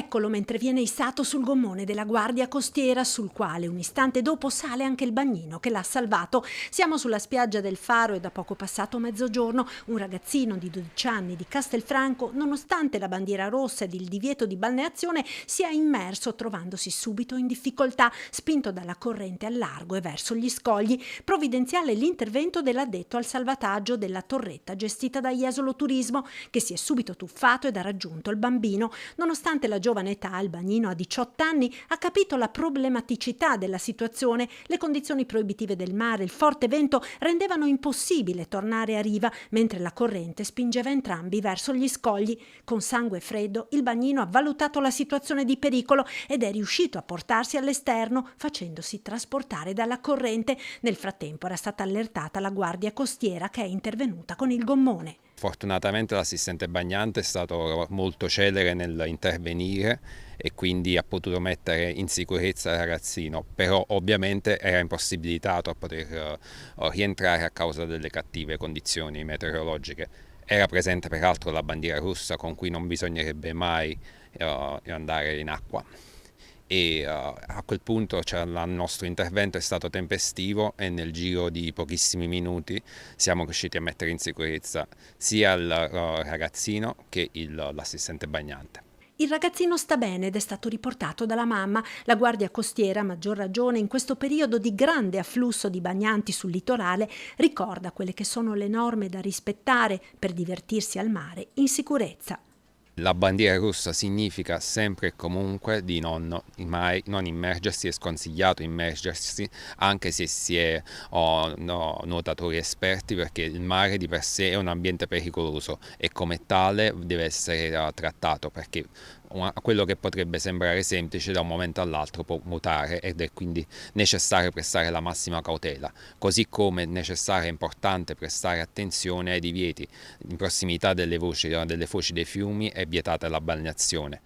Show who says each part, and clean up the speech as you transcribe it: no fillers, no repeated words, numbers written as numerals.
Speaker 1: Eccolo mentre viene issato sul gommone della guardia costiera, sul quale un istante dopo sale anche il bagnino che l'ha salvato. Siamo sulla spiaggia del Faro e da poco passato mezzogiorno un ragazzino di 12 anni di Castelfranco, nonostante la bandiera rossa ed il divieto di balneazione, si è immerso trovandosi subito in difficoltà, spinto dalla corrente al largo e verso gli scogli. Provvidenziale l'intervento dell'addetto al salvataggio della torretta gestita da Jesolo Turismo, che si è subito tuffato ed ha raggiunto il bambino. Nonostante la giovane età, il bagnino ha 18 anni, ha capito la problematicità della situazione. Le condizioni proibitive del mare, il forte vento rendevano impossibile tornare a riva, mentre la corrente spingeva entrambi verso gli scogli. Con sangue freddo, il bagnino ha valutato la situazione di pericolo ed è riuscito a portarsi all'esterno, facendosi trasportare dalla corrente. Nel frattempo era stata allertata la guardia costiera, che è intervenuta con il gommone.
Speaker 2: Fortunatamente l'assistente bagnante è stato molto celere nell'intervenire e quindi ha potuto mettere in sicurezza il ragazzino, però ovviamente era impossibilitato a poter rientrare a causa delle cattive condizioni meteorologiche. Era presente peraltro la bandiera rossa con cui non bisognerebbe mai andare in acqua. E a quel punto il nostro intervento è stato tempestivo e nel giro di pochissimi minuti siamo riusciti a mettere in sicurezza sia il ragazzino che l'assistente bagnante.
Speaker 1: Il ragazzino sta bene ed è stato riportato dalla mamma. La guardia costiera, a maggior ragione in questo periodo di grande afflusso di bagnanti sul litorale, ricorda quelle che sono le norme da rispettare per divertirsi al mare in sicurezza.
Speaker 2: La bandiera rossa significa sempre e comunque di non immergersi, è sconsigliato immergersi anche se si è nuotatori esperti, perché il mare di per sé è un ambiente pericoloso e come tale deve essere trattato, perché quello che potrebbe sembrare semplice da un momento all'altro può mutare ed è quindi necessario prestare la massima cautela, così come è necessario e importante prestare attenzione ai divieti. In prossimità delle foci dei fiumi è vietata la balneazione.